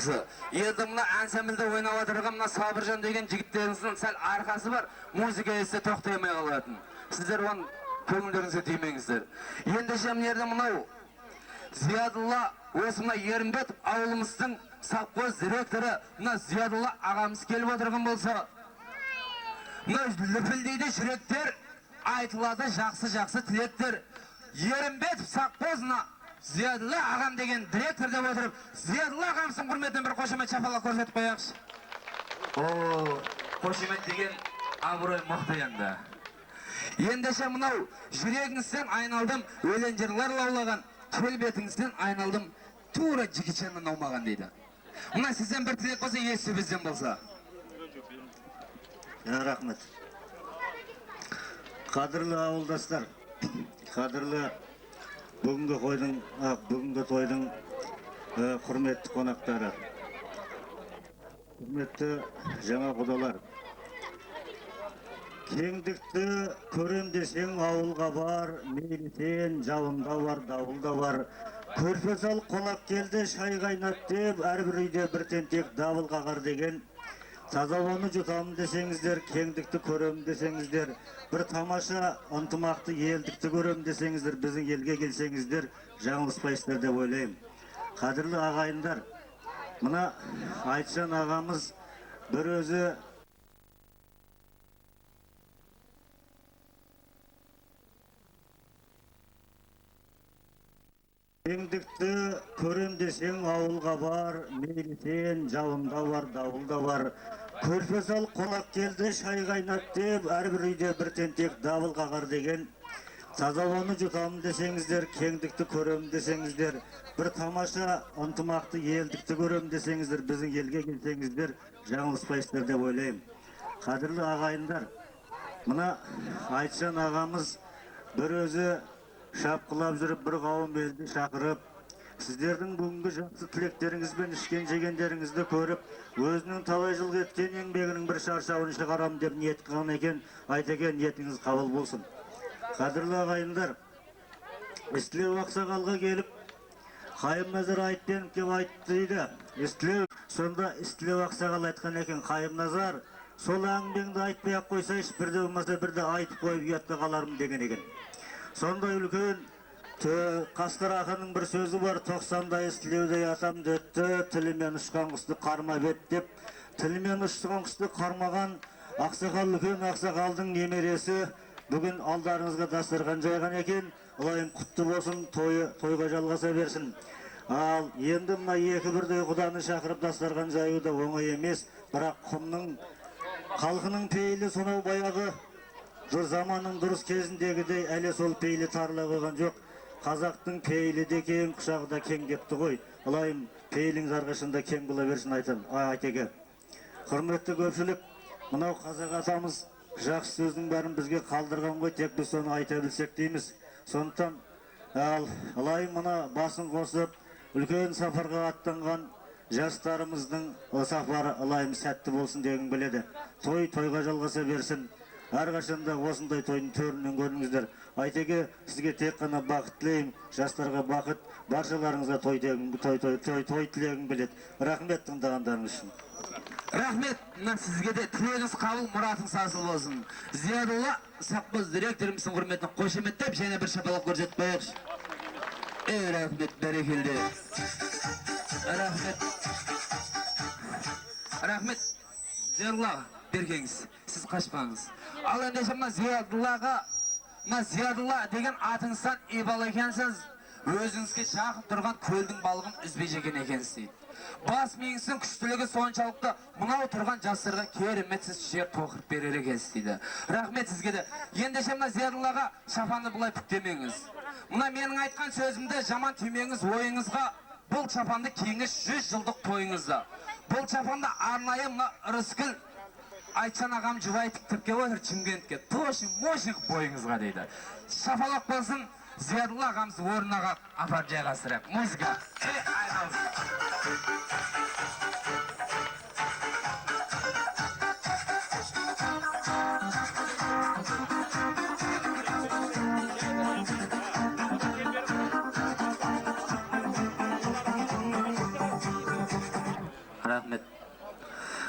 Жақсы. Енді мына ансамбльде ойнап отырған мына Сабыржан деген жігіттеріңіздің сәл арқасы бар, музыка естісе тоқтамай қалатын. Сіздер оны көңілдеріңізге тимеңіздер. Ендеше мына мынау Зиядулла осы мына Ерімбет ауылымыздың совхоз директоры мына Зиядулла ағамыз келіп отырған болса, мына лүпілдейді жүректер айтылады жақсы тілектер. Ерімбет совхозына Зиядулла ағам деген директор деп отырып, Зиядулла ағамыздың құрметіне бір қошемет шапалақ көрсетіп қояқшы. Қошемет деген абырой мықты енді. Ендеше мынау жүрегіңізден айналдым, өлең жырлар лаулаған, келбетіңізден айналдым, тура жігітшеннен аумаған дейді. Мына сізден бір тілек болса, есі бізден болса. Рахмет. Қадірлі ауылдастар, қадірлі бүгінгі тойдың құрметті қонақтары, құрметті жаңа құдалар. Кеңдікті көрем десең ауылға бар, мейлі жауында бар, дауылда бар. Көрпе сал қолап келді, шай қайнат деп, әрбір үйде бір тентек дабыл қағар деген. Тазалауны жұтамын десеңіздер, кеңдікті көрем десеңіздер, бір тамаша ынтымақты елдікті көрем десеңіздер, біздің елге келсеңіздер, жаңылыспайсыздар деп ойлаймын. Қадірлі ағайындар, мына Айтжан ағамыз бір өзі кеңдікті көрем десең ауылға бар, мейлі жауында бар, дауылда бар. Көрпе сал қолап келді, шай қайнат деп, әрбір үйде бір тентек дабыл қағар деген. Тазалауны жұтамын десеңіздер, кеңдікті көрем десеңіздер, бір тамаша ынтымақты елдікті көрем десеңіздер, біздің елге келсеңіздер, жаңылыспайсыздар деп ойлаймын. Қадірлі ағайындар, мына Айтжан ағамыз бір өзі шапқылап жүріп, бір қауым елді шақырып, сіздердің бүгінгі жақсы тілектеріңізбен ішкен жегендеріңізді көріп, өзінің талай жыл кеткен еңбегінің бір шаршауын шығарам деп ниет қылған екен, айтекен ниетіңіз қабыл болсын. Қадірлі ағайындар, Істілеу ақсақалға келіп, Қайым Назар айтпеніп деп айтты дейді. Сонда Істілеу ақсақал айтқан екен, Қайым Назар, сол әңгімеңді айтпай-ақ қойсайшы, бірде болмаса бірде айтып қойып ұятта қалармын деген екен. Сондай үлкен Қасқыр ақынның бір сөзі бар, 90-да Істілеуде атам дөтті, тілімен ұшқан құсты қарма бет деп. Тілімен ұшқан құсты қармаған ақсақал, үлкен ақсақалдың немересі бүгін алдарыңызға дастархан жайған екен. Алайым құтты болсын, тойға жалғаса берсін. Ал енді мына екі бірдей құданы шақырып дастархан жаюы да оңай емес, бірақ құмның халқының пейілі сонау баяғы заманның дұрыс кезіндегідей әлі сол пейілі тарыла қойған жоқ. Қазақтың пейілі де кең, құшағы да кең депті ғой. Алайым пейіліңіз арқашында кең бола берсін айтеке. Құрметті көпшілік, мынау қазақ атамыз жақсы сөздің бәрін бізге қалдырған ғой, тек біз соны айта білсек дейміз. Сондықтан алайым мына басын қосып, үлкен сапарға аттанған жастарымыздың сапары алайым сәтті болсын деген біледі. Тойға жалғаса берсін. Әрқашанда осындай тойдың төрінен көріңіздер. Айтеке, сізге тек қана бақыт тілеймін, жастарға бақыт, баршаларыңызға той тілегім біледі. Рахмет тыңдағандарыңыз үшін. Рахмет, сізге де тілегіңіз қабыл, мұратыңыз асыл болсын. Зиядулла совхоз директорымыздың құрметіне қошеметтеп, және бір шапалақ көрсетіп қояйықшы. Рахмет, бәрекелді. Рахмет, Зиядуллаға бергеңіз, сіз қашпаңыз. Ал ендеше Зиядулла деген атыңыздан ибал екенсіз, өзіңізге жақын тұрған көлдің балығын үзбей жеген екенсіз дейді. Бас миыңыздың күштілігі соншалықты мынау тұрған жастарға керемет сіз жер тоқырып берер екенсіз дейді. Рахмет сізге де. Ендеше Зиядуллаға шапанды бұлай бүктемеңіз. Мына менің айтқан сөзімді жаман түймеңіз ойыңызға, бұл шапанды кеңес 100 жылдық тойыңызда. Бұл шапанды арнайы Рыскүл Айтжан ағам жұбай тіктіріп кеп отыр Шымкентке. Тошы мощник бойыңызға дейді. Шапалақ болсын, Зиядулла ағамыз орнына апарып жайғастырайық. Музыка.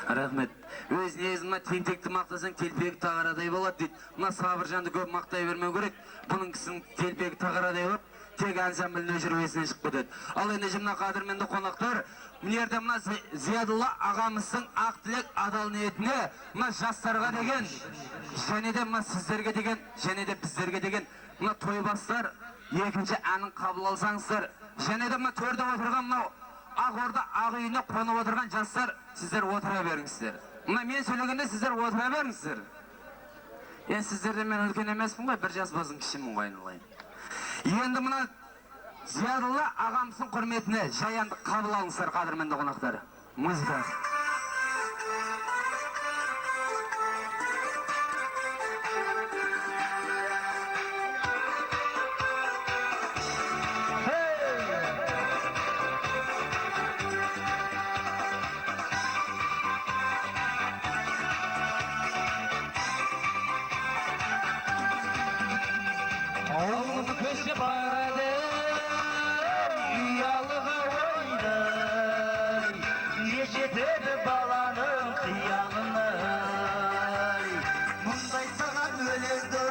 Рахмет. Өз негізі тентекті мақтасаң телпегі тағарадай болады дейді. Мына Сабыржанды көп мақтай бермеу керек. Бұның кісінің телпегі тағарадай болып, тек ансамблінің өшірмесінен шығып кетеді. Ал ендеше мына қадірменді қонақтар, мына жерде мына Зиядулла ағамыздың ақ тілек адал ниетіне мына жастарға деген, және де мына сіздерге деген, және де біздерге деген мына тойбастар екінші әнін қабыл алсаңыздар, және де мына төрде отырған мынау ақ орда ақ үйіне қонып отырған жастар, сіздер отыра беріңіздер. Мына мен сөйлегенде сіздер отыра беріңіздер. Сіздерден мен үлкен емеспін ғой, бір жас басын кішімін ғой айналайын. Енді мына Зиядулла ағамыздың құрметіне жаянды қабыл алыңыздар, қадірменді қонақтар. Музыка. Ауылымды көшіп барады, ұялыға ойдай, не жетеді баланың қиялына. Мұндай саған өлеңді,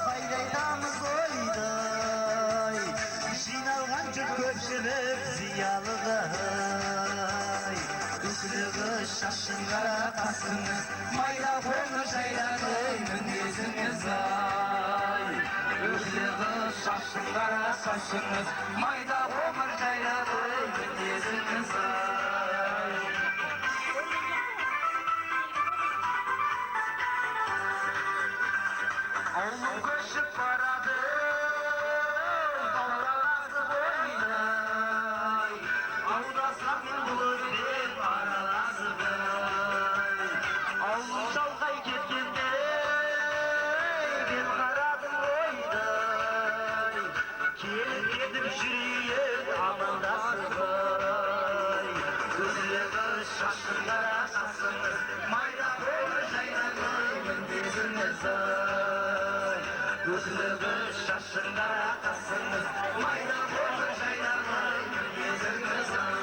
қайдайдамыз ойдай, жиналған жүр көпшілік зиялыға. Үкілігі шашын қара қасыңыз, майда қоңыр жайрады мінезіңіз ай. Үкілігі шашын қара шашыңыз, майда қоңыр жайрады мінезіңіз ай. Ауыл көшіп барады, балаласы ойнай, аудасақ бұл өрден араласы бай. Ауыл шалғай кеткенде, бел қарадым ойдай, келіп кетіп жүрейік амандасы бай. Үкілігі шашын қара қасыңыз, майда қоңыр жайрады мінезіңіз ай. Үкілігі шашын қара қасыңыз, майда қоңыр жайрады мінезіңіз ай.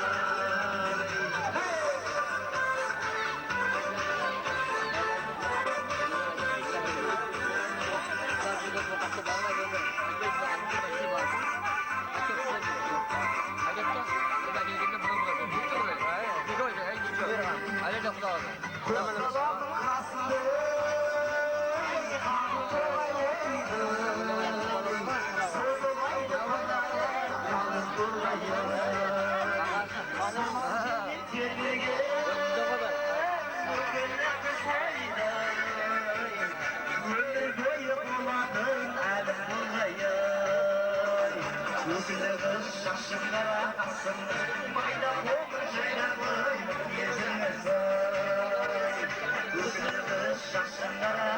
Үкілігі шашын қара қасыңыз, майда қоңыр жайрады мінезіңіз ай. Үкілігі шашын қара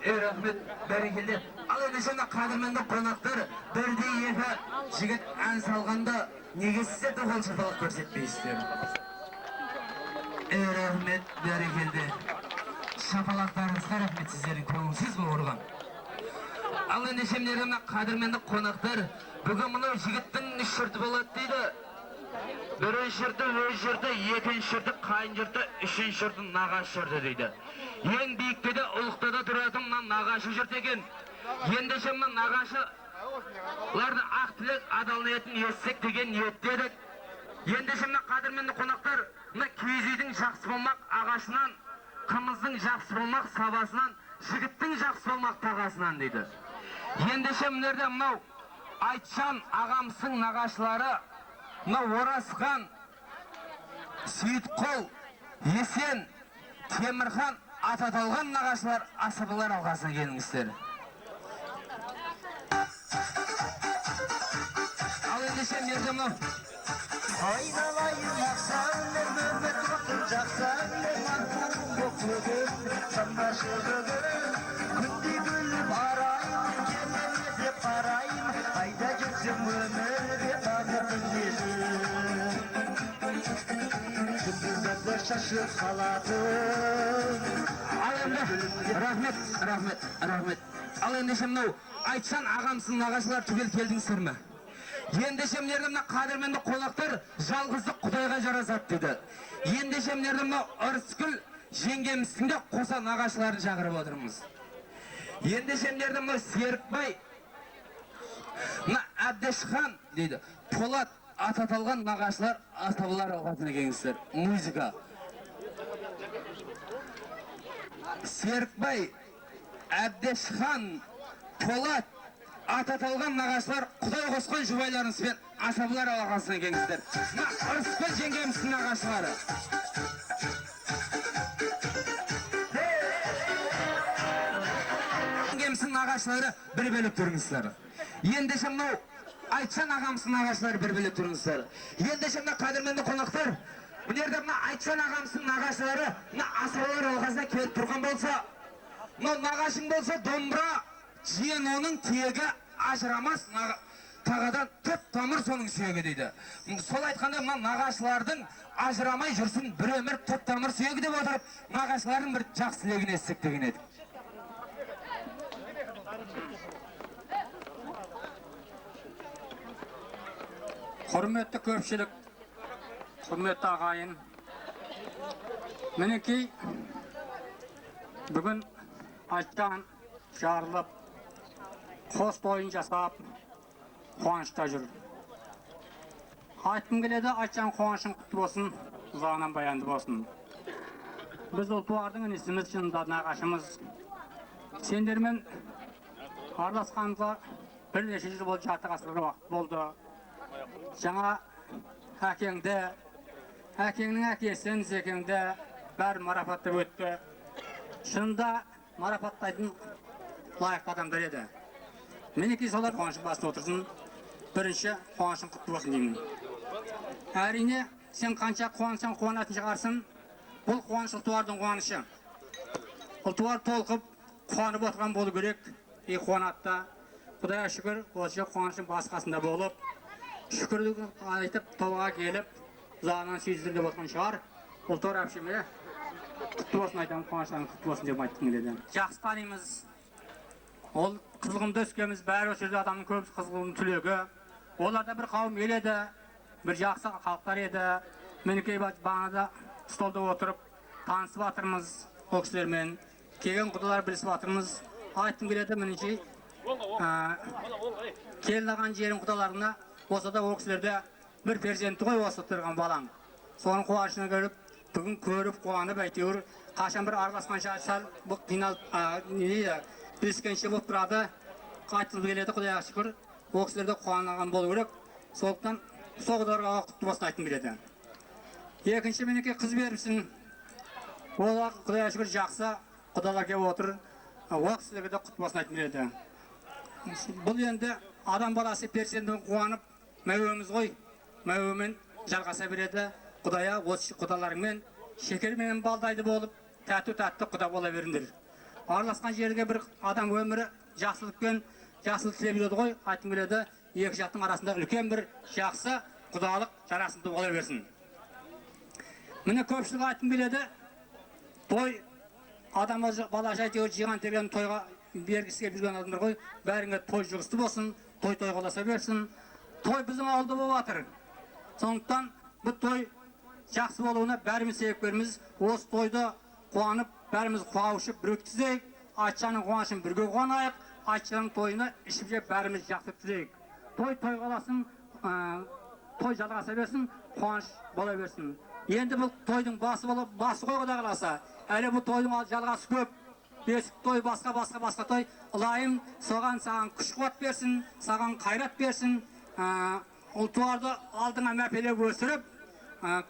Рахмет, бәрекелді. Ал ендеше қадірменді қонақтар, бірде екі жігіт ән салғанда неге сіздерді қол шапалақ көрсетпейсіздер? Рахмет, бәрекелді. Шапалақтарыңызға рахмет, сіздердің көңілсіз бұл ұрған. Ал ендеше қадірменді қонақтар, бүгін мұнау жігіттің үш жұрты болады дейді. Бірінші жұрты өз жұрты, екінші жұрты қайын жұрты, үшінші жұрты нағашы жұрты дейді. Ең биіктеде ұлықтада тұратын мына нағашы жұрт екен. Ендеше мына нағашылардың ақ тілек адал ниетін естісек деген ниеттедік. Ендеше мына қадірменді қонақтар, мына киіз үйдің жақсы болмақ ағашынан, қымыздың жақсы болмақ сабасынан, жігіттің жақсы болмақ тағасынан дейді. Ендеше мынерде мынау Айтжан ағамыздың нағашылары, мынау Оразхан, Сейітқол, Есен, Темірхан ат аталған нағашылар асабалар алғасына келіңіздер. Ал ендеше мерді мынау Aynalayın aksanlar Mehmet Batır Caksanlar Mahmud'un boklugum Sandaşığım Gündü gülüp arayın Gelene de parayın Ayda gitsin ömür Tabiatın yüzü Gündüzlerde şaşıp saladım Al endi, rahmet. Al ендеше мынау айтсан ағамсың нағашылар түгел келдіңіздер ме? Ендеше мына мына қадірменді қонақтар жалғыздық Құдайға жарасады деді. Ендеше мынау Ырысгүл жеңгеміздің де қоса нағашыларын шақырып отырмыз. Ендеше мынау Серікбай, мына Әбдешхан дейді. Полат ат аталған нағашылар асабалар алғасына келіңіздер. Музыка. Серікбай, Әбдешхан, Полат, ат аталған нағашылар Құдай қосқан жұбайларыңызбен асабалар алақасына келіңіздер. Ырысгүл жеңгеміздің нағашылары. Жеңгеміздің нағашылары бір бөлек тұрыңыздар. Ендеше мынау Айтсан ағамыздың нағашылары бір бөлек тұрыңыздар. Ендеше мына қадірменді қонақтар, бұнерде мына Айтсан ағамыздың нағашылары мына асабалар алқасына келіп тұрған болса, мынау нағашың болса домбыра, жиен оның тегі ажырамас, тағадан түп тамыр соның сүйегі дейді. Сол айтқанда мына нағашылардың ажырамай жүрсін бір өмір түп тамыр сүйегі деп отырып, нағашылардың бір жақсы тілегін естік деген еді. Құрметті көпшілік, құрметті ағайын, мінекей бүгін Айтжан жарылып, қос тойын жасап, қуанышта жүр. Айтқым келеді, Айтжан қуанышың құтты болсын, ұзағынан баянды болсын. Біз ұлтуардың інісіміз, шынында нағашымыз. Сендермен араласқанымызға бірнеше жыл болды, жарты ғасырға уақыт болды. Жаңа әкеңді, әкеңнің әкесін, зекеңді бәрі марапаттап өтті. Шынында марапаттайтын лайықты адамдар еді. Мінекей солар қуанышын басып отырсын, бірінші қуанышын құтты болсын деймін. Әрине, сен қанша қуанышын қуанатын шығарсын, бұл қуаныш ұлтуардың қуанышы. Ұлтуар толқып, қуанып отырған болу керек, қуанатта. Құдайға шүкір, осы қуанышын басқасында болып, шүкірлігін айтып, толға келіп, ұзағынан сүйіздірді болған шығар. Ұлтуар әпшеме, құтты болсын айтамын, қуаныштарын құтты болсын деп айтқым келеді. Жақсы танимыз. Ол қызылғымды өскеміз, бәрі осы жерде адамның көбісі қызылғымның түлегі. Оларда бір қауым ел еді, бір жақсы халықтар еді. Мінекей бағанада столда отырып, танысып атырмыз ол кісілермен. Келген құдалар білісіп атырмыз. Айтқым келеді, мінекей келінаған жерін құдаларына осы да ол кісілерде бір перзенті ғой осы тұрған балаң. Соның қуанышына көріп, бүгін көріп, қуанып, әйтеуір қашан бір араласқанша сәл қиналып, біліскенше болып тұрады. Қайтылып келеді, Құдайға шүкір, ол кісілерде қуанған болу керек. Сондықтан сол құдаларға құтты болсын айтқым келеді. Екінші мінекей қыз беріпсің. Ол Құдайға шүкір жақсы құдалар келіп отыр. Ол кісілерге де құтты болсын айтқым келеді. Бұл енді адам баласы перзентін қуанып, мәуеміз ғой, мәуемен жалғаса береді. Құдая осы құдаларыңмен шекермен балдайды болып, тәтті құда бола беріңдер. Араласқан жерге бір адам өмірі жақсылықпен жақсылық тілеп жүреді ғой, айтқым келеді, екі жақтың арасында үлкен бір жақсы құдалық жарасымды бола берсін. Міне көпшілік айтқым келеді, той адам балаша әйтеуір жиған терген тойға бергісі келіп жүрген адамдар ғой, бәріңе той жүрісті болсын, той қоласа берсін. Той біздің ауылда болып жатыр. Сондықтан бұл той жақсы болуына бәріміз себепкерміз. Осы тойды қуанып, бәріміз қуанышып бір өткізейік. Айтжанның қуанышын бірге қуанайық. Айтжанның тойына ішіп жеп бәріміз жақсы өткізейік. Той қоласын, той жалғаса берсін, қуаныш бола берсін. Енді бұл тойдың басы ғой Құдай қаласа. Әлі бұл тойдың жалғасы көп. Бесік той, басқа той. Ұлайым соған саған күш қуат берсін, саған қайрат берсін. Ұлтуарды алдыңа мәпелеп өсіріп,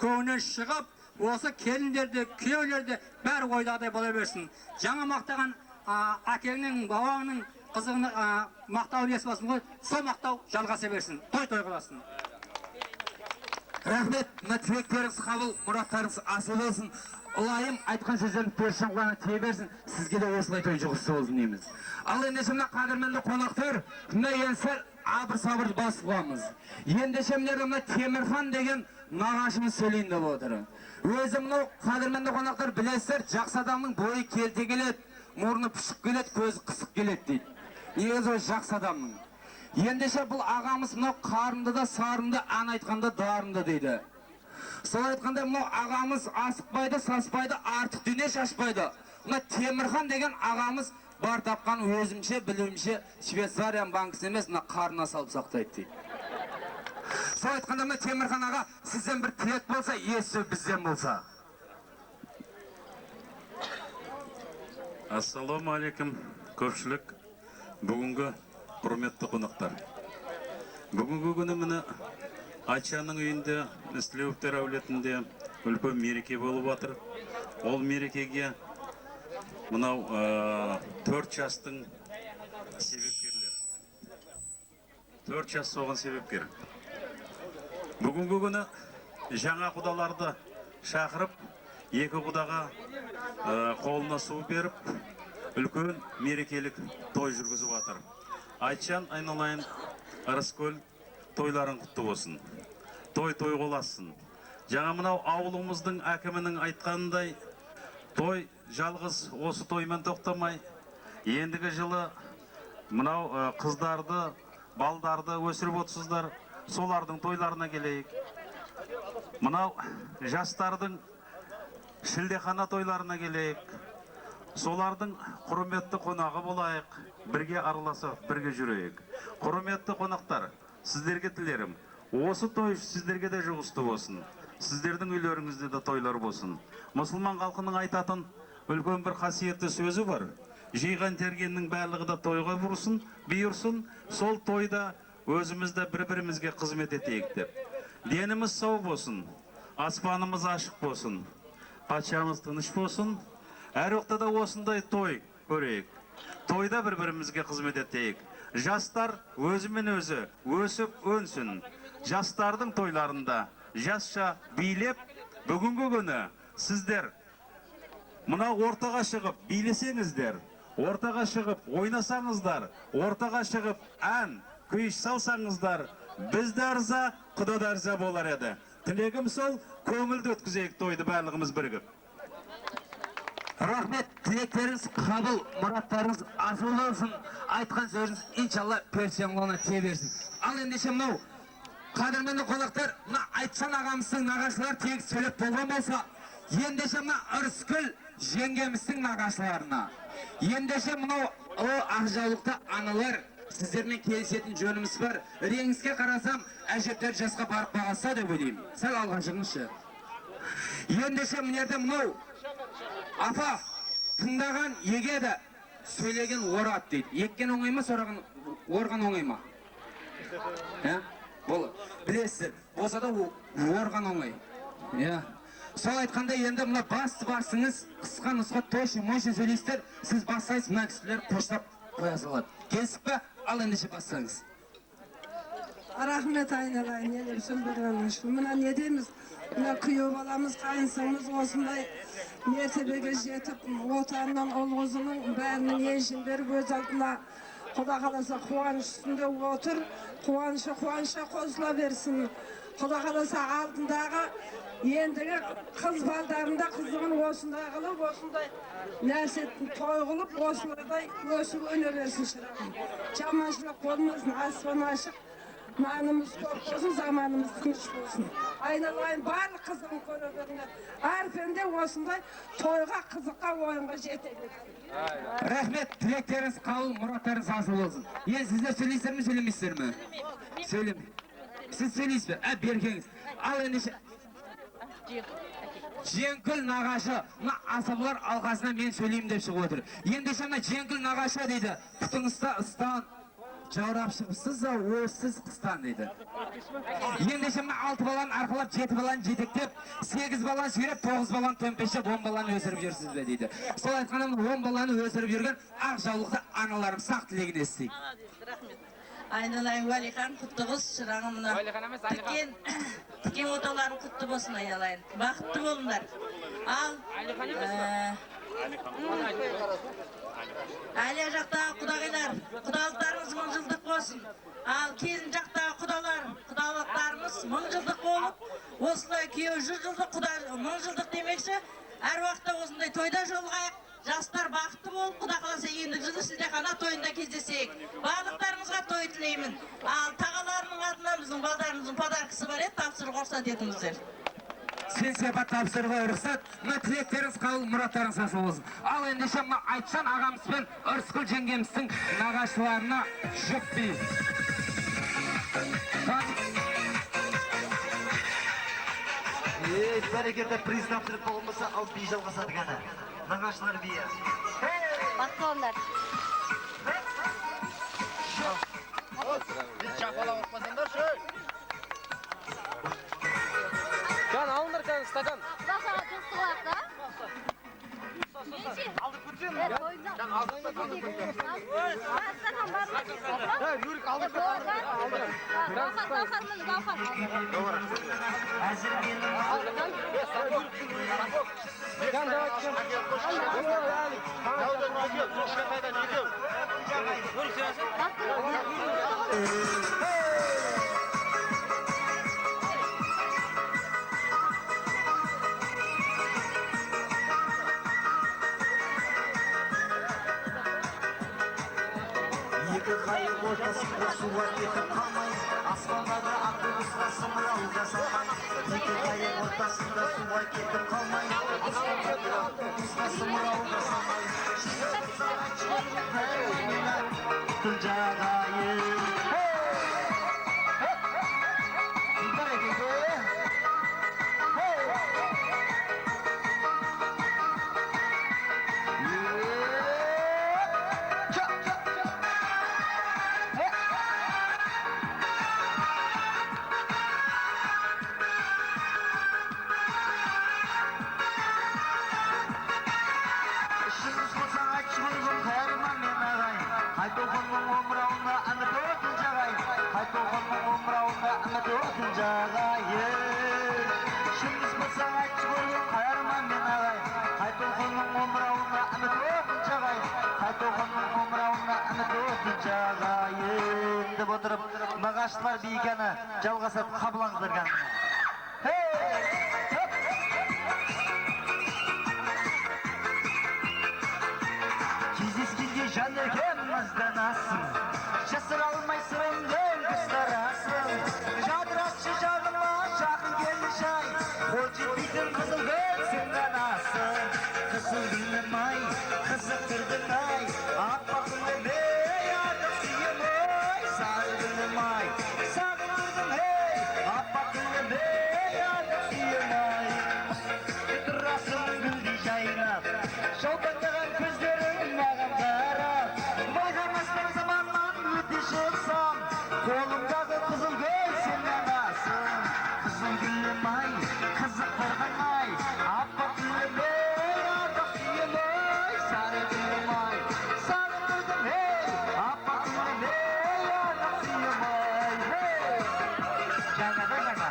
көңінен шығып, осы келіндерді, күйеулерді бәрі ойдағыдай бола берсін. Жаңа мақтаған әкеңнің, бабаңның қызығын мақтау несі басын ғой, сол мақтау жалғаса берсін. Той қыласын. Рахмет, мына тілектеріңіз қабыл, мұраттарыңыз асыл болсын. Ұлайым айтқан сөздерін першін құлағына тие берсін, сізге де осылай той жұғысы болсын дейміз. Ал ендеше мына қадірменді қонақтар, мына енсер абыр-сабыр бас қыламыз. Ендеше мына Темірхан деген нағашымыз сөйлейін деп отыр. Өзі мынау қадірменді қонақтар білесіздер, жақсы адамның бойы келте келеді, мұрны пішік келеді, көзі қысық келеді дейді. Негізі ол жақсы адамның. Ендеше бұл ағамыз мынау қарынды да сарынды, ән айтқанда дарынды дейді. Сол айтқанда мынау ағамыз асықпайды, саспайды, артық дүние шашпайды. Мына Темірхан деген ағамыз бар тапқан өзімше, білуімше Швейцариян банкісі емес, мына қарына салып сақтайды дейді. Сол айтқанда мына Темірхан аға, сізден бір тілек болса, есі бізден болса. Ассаламу алейкум, көпшілік, бүгінгі құрметті қонақтар. Бүгінгі күні міне Айтшаның үйінде, Істілеуовтер әулетінде үлкен мереке болып жатыр. Ол мерекеге мынау 4 жастың себепкерлері. 4 жас соған себепкер. Бүгінгі күні жаңа құдаларды шақырып, екі құдаға қолына су беріп, үлкен мерекелік той жүргізіп жатыр. Айтшан айналайын, Ырыскөл тойларын құтты болсын. Той қоласын. Жаңа мынау ауылымыздың әкімінің айтқанындай, той жалғыз осы тоймен тоқтамай, ендігі жылы мынау қыздарды, балдарды өсіріп отырсыздар, солардың тойларына келейік. Мынау жастардың шілдехана тойларына келейік. Солардың құрметті қонағы болайық, бірге араласып, бірге жүрейік. Құрметті қонақтар, сіздерге тілерім, осы той сіздерге де жұғысты болсын. Сіздердің үйлеріңізде де тойлар болсын. Мұсылман халқының айтатын үлкен бір қасиетті сөзі бар. Жиған тергеннің барлығы да тойға бұйырсын, сол тойда өзімізді бір-бірімізге қызмет етейік деп. Деніміз сау болсын, аспанымыз ашық болсын, патшамыз тыныш болсын. Әр уақытта осындай той көрейік. Тойда бір-бірімізге қызмет етейік. Жастар өзімен өзі өсіп өнсін. Жастардың тойларында жасша билеп, бүгінгі күні сіздер мына ортаға шығып билесеңіздер, ортаға шығып ойнасаңыздар, ортаға шығып ән, күйіш салсаңыздар, біз де арза, Құда да арза болар еді. Тілегім сол, көңілді өткізейік тойды барлығымыз бірігіп. Рахмет, тілектеріңіз қабыл, мұраттарыңыз асыл болсын. Айтқан сөзіңіз иншалла персияның қолына тие берсін. Ал ендеше мынау қадірменді қонақтар, мына Айтшан ағамыздың нағашылары тегіс сөйлеп болған болса, ендеше мына Ырыскүл жеңгеміздің нағашыларына, ендеше мынау Ақжаулықта аналар, сіздермен келісетін жөніміз бар. Реңізге қарасам, әжептер жасқа барып бағаса деп ойлаймын. Сәл алға шығыңызшы. Ендеше мінерде мынау апа, тыңдаған егеді, сөйлеген орат дейді. Еккен оңай ма, орған оңай ма? Білесіздер, болса да орған оңай. Сол айтқанда енді мына басты барсыңыз, қысқа нұсқа тойшы-мойшы сөйлейсіздер, сіз бассайыз, мына кісілер қоштап қоя салады. Келсіп пе? Ал ендеше бассаңыз. Рахмет айналайын, елеп сөндіргенің үшін. Мына не дейміз, мына күйеу баламыз, қайынсыңымыз осындай мертебеге жетіп, отанынан ұл-қызының бәрінің еншін беріп өз алдына Құда қаласа қуаныш үстінде отыр, қуанышқа қосыла берсін. Құда қаласа алдындағы ендігі қыз балдарында қызығын осындай қылып, осындай нәрсетін той қылып, осылардай өсіп өне берсін шырағым. Жаманшылық болмасын, аспан ашық. Нанымыз көп болсын, заманымыз тыныш болсын. Айналайын барлық қызығын көре беріңдер. Әр пенде осындай тойға, қызыққа, ойынға жетеді. Рахмет, тілектеріңіз қабыл, мұраттарыңыз асыл болсын. Сіздер сөйлейсіздер ме, сөйлемейсіздер ме? Сөйлеме. Сіз сөйлейсіз бе? Бергеңіз. Ал ендеше Жеңкіл нағашы, мына асабалар алқасына мен сөйлеймін деп шығып отыр. Ендеше мына Жеңкіл нағашы дейді, құтыңызда ыстан жаурап шығыпсыз, өссіз қыстан дейді. Ендеше мына 6 баланы арқалап, 7 баланы жетектеп, 8 баланы сүйреп, 9 баланы төмпешіп, 10 баланы өсіріп жүрсіз бе дейді. Сол айтқанда 10 баланы өсіріп жүрген Ақжаулықта аналарым сақ тілегін естейік. Айналайын Валихан, құтты қыз, шырағымына. Тікен оталарын құтты болсын айналайын. Бақытты болыңдар. Ал, әлия жақтағы құдағайлар, құдалықтарыңыз мың жылдық болсын. Ал, келін жақтағы құдалықтарымыз мың жылдық болып, осылай күйеу 100 жылдық, құда 1000 жылдық демекші, әр уақытта осындай тойда жолығайық. Жастар бақытты болып, құда қаласа ендігі жылы шілдехана тойында кездесейік. Барлықтарыңызға той тілеймін. Ал тағаларының атынан біздің балдарымыздың подаркасы бар еді, тапсыруға рұқсат етіңіздер. Сен сепат тапсыруға рұқсат, мына тілектеріңіз қабыл, мұраттарыңыз асыл болсын. Ал ендеше мына Айтжан ағамыз бен Ырысқұл жеңгеміздің нағашыларына жүк бейіз. Бәрекелді приз тапсырып болмаса, ал би жалғасады ғана. Нағашылар бие. Бақытты болыңдар. Çapala bakmasınlar şu. Kan alınır kan stakan. Daha dostum var da. Aldık bütün. Kan aldık da kaldık. Stakan var mı? Ha yürük aldık da aldık. Doğru. Hazır benim. Kan da çıkın. Екі қайық ортасында суға кетіп қалмай, аспандағы автобусқа сымырау жасамай. Екі қайық ортасында суға кетіп қалмай, аспандағы автобусқа сымырау жасамай. Күн жағайы. Nағашылар бейгені жалғасып қабылаңыздар. Кездескенде жан еркемізден асың, жасыра алмай сырыңды күстарасың. Жадыратшы жағыма жақын келді жай, қол жетпейтін қызыл гүл сенен асың. Қызыл гүлім ай, қызықтырдың ай, аппақ гүлім ей, артық сүйем ой, сары гүлім ай, сағындырдың ей, аппақ гүлім ей, артық сүйем ай. Тұрасың гүлдей жайнап, жаутаңдаған көздерің маған қарап, байқамастан заманнан өте шықсам, қолымдағы қызыл гүл сенен асың. Қызыл гүлім ай, қызықтырдың ай, аппақ гүлім ей, артық сүйем ой, сары гүлім ай, сағындырдың ей, аппақ гүлім ей, артық сүйем ой. Жаңа да жаңа.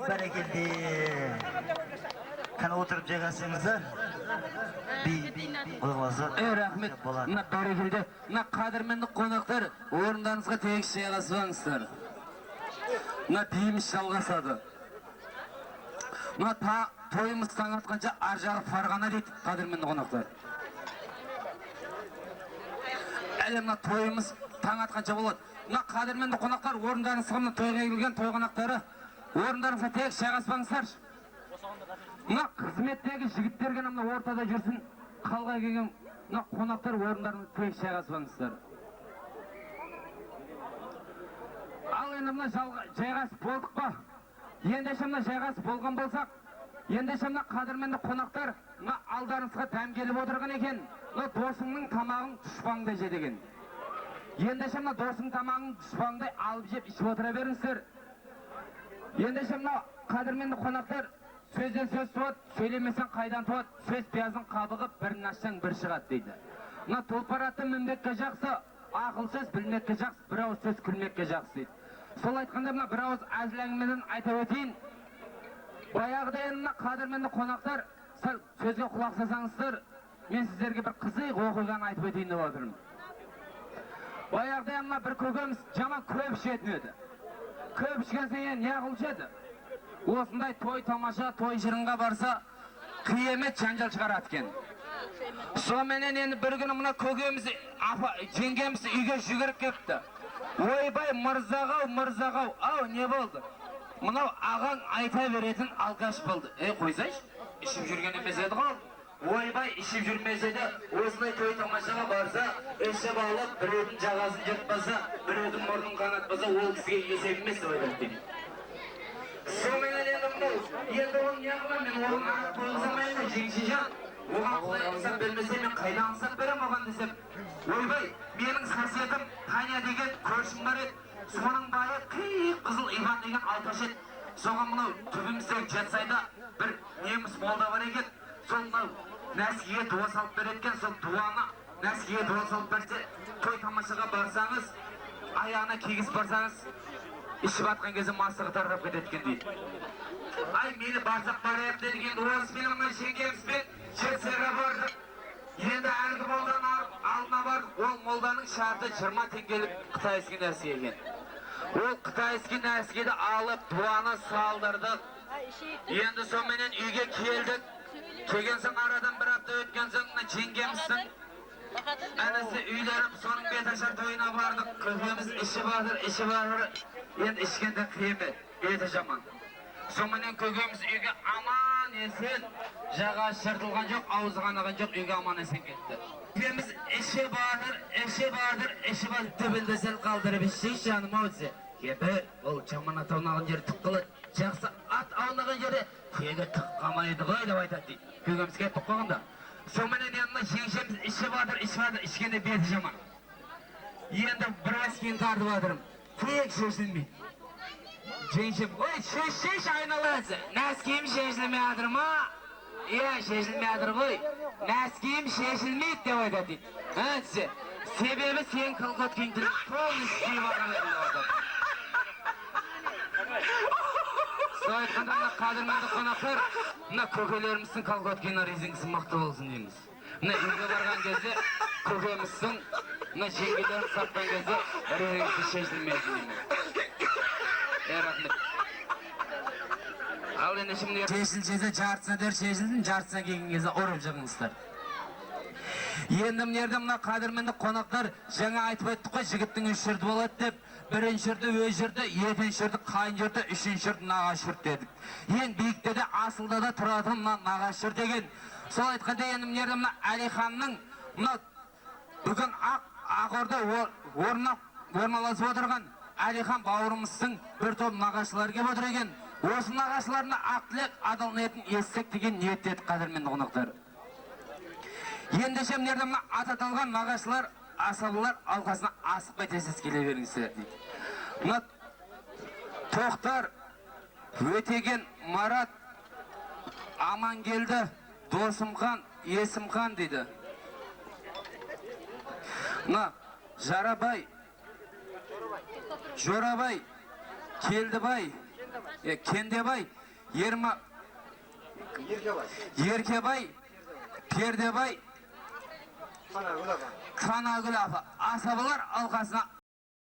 бәрекелді. Қана отырып жайғасыңыздар. Қойғыласа. Рахмет. Мына бәрекелді. Мына қадірменді қонақтар, орындарыңызға тегіс жайғасыңыздар. Мына биіміз жалғасады. Мына тойымыз таң атқанша ар жағы Фарғана дейді, қадірменді қонақтар. Әлі мына тойымыз таң атқанша болады. Мына қадірменді қонақтар, орындарыңызға мына тойға келген той қонақтары, орындарыңызға тегіс жайғаспаңыздар. Мына қызметтегі жігіттерге мына ортада жүрсін, қалға келген мына қонақтар орындарыңызға тегіс жайғаспаңыздар. Ал енді мына жайғасып болдық па? Ендеше мына жайғасып болған болсақ, ендеше мына қадірменді қонақтар мына алдарыңызға дәм келіп отырған екен. Мына досыңның тамағын дұшпаңдай же деген. Ендеше мына досың тамағын дұшпаңдай алып жеп ішіп отыра беріңіздер. Ендеше мына қадірменді қонақтар сөзден сөз туады, сөйлемесең қайдан туады, сөз пияздың қабығы бірін ашсаң бір шығады дейді. Мына тұлпар атты мінбекке жақсы, ақыл сөз білмекке жақсы, бір ауыз сөз күлмекке жақсы дейді. Сол айтқанда мына бір ауыз әзіл әңгімеден айта өтейін. Баяғыда енді мына қадірменді қонақтар, сәл сөзге құлақ сасаңыздар, мен сіздерге бір қызық оқиғаны айтып өтейін деп отырмын. Баяғыда енді мына бір көкеміз жаман көп ішетін еді. Көп ішкен соң не қылушы еді? Осындай той тамаша, той жырынға барса, қиямет жанжал шығарады екен. Сонымен енді бір күні мына көкеміз, жеңгеміз үйге жүгіріп кепті. Ойбай, мырзағау, ау, не болды? Мынау ағаң айта беретін алғаш болды. Қойсайшы, ішіп жүрген емес еді ғой. Ойбай, ішіп жүрмесе де, осындай той тамашаға барса, ішіп алып, біреудің жағасын жыртпаса, біреудің мұрнын қанатпаса, ол кісіге есеп емес ойлайды. Сонымен енді оның не қылам, мен оған ағып қойғызамайын, жеңші жан. Оған құдай алсам білмесе, мен қайдан алсам берем оған десем. Ойбай, менің сәрсетім Таня деген көршім бар еді. Соның байы қиық қызыл Иван деген алташ еді. Соған мынау түбіміздегі жатсайда бір неміс молда бар екен. Сол мынау нәскиге дуа салып береткен, сол дуаны нәскиге дуа салып берсе, той тамашаға барсаңыз, аяғына кигіз барсаңыз, ішіп атқан кезде мастығы тарқап кететкен дейді. Ай, мені барсақ барайық дедік, енді осы менің мына жеңгемізбен жетсайға бардық. Енді әлгі молданың алдына бардық, ол молданың шарты 20 теңгелік қытайский нәске екен. Ол қытайский нәскеді алып, дуаны салдырдық. Енді сонымен үйге келдік. Келген соң арадан бір апта өткен соң жеңгеміздің әнісі үйлеріп, соның беташар тойына бардық. Көкеміз іші батыр. Енді ішкенде қиемет, беті жаман. Сонымен көкеміз үйге аман есен, жаға шыртылған жоқ, аузы қанаған жоқ, үйге аман есен кетті. Көкеміз іші батыр, түбілді сәл қалдырып ішсейші жаным ау десе. Кепі, ол жаман ат аунаған жері түк қылады, жақсы ат аунаған жері тегі түк қамайды ғой деп айтады дейді. Көкеміз кеттік қоғанда. Сонымен енді жеңшеміз іші батыр, ішкенде беті жаман. Енді біраз кейін тартып жатырмын. Тек шешілмейді. Жеңшем, ой, шеш айналасы. Нәскиім шешілмей жатыр ма? Иә, шешілмей жатыр ғой. Нәскиім шешілмейді деп айтады дейді. Себебі сен қылғыт кеңтілі полный істей бағам еді. Сол айтқанда мына қадірменді қонақтар, мына көкелеріміздің колготкина резингісі мықты болсын дейміз. Мына үйге барған кезде көкеміздің, мына жеңгелерін сатқан кезде резингісі шешілмейді дейміз. Рахмет. Ал енді şimdi шешілсе жартысына дер шешілсін, жартысына келген кезде ұрып жығыңыздар. Енді мынерде мына қадірменді қонақтар жаңа айтып өттік қой, жігіттің 3 жүрді болады деп. Бірінші жүрді өз жүрді, екінші жүрді қайын жүрді, үшінші жүрді нағаш жүрді дедік. Ең биікте де асылда да тұратын нағаш жүрді деген. Сол айтқанда енді мынерде мына Әлиханның бүгін Ақорда орналасып отырған Әлихан бауырымыздың бір топ нағашылар келіп отыр екен. Осы нағашыларына ақ тілек, адал ниетін естік деген ниет дедік қадірменді қонақтар. Ендеше мынерде мына аты аталған нағашылар, асабылар алқасына асықпай тез келе беріңіздер дейді. Мына Тоқтар, Өтеген, Марат, Амангелді, Досымхан, Есімхан дейді. Мына Жарабай, Жорабай, Келдібай, Кендебай, Еркебай, Пердебай, Канагүл апа асабалар алқасына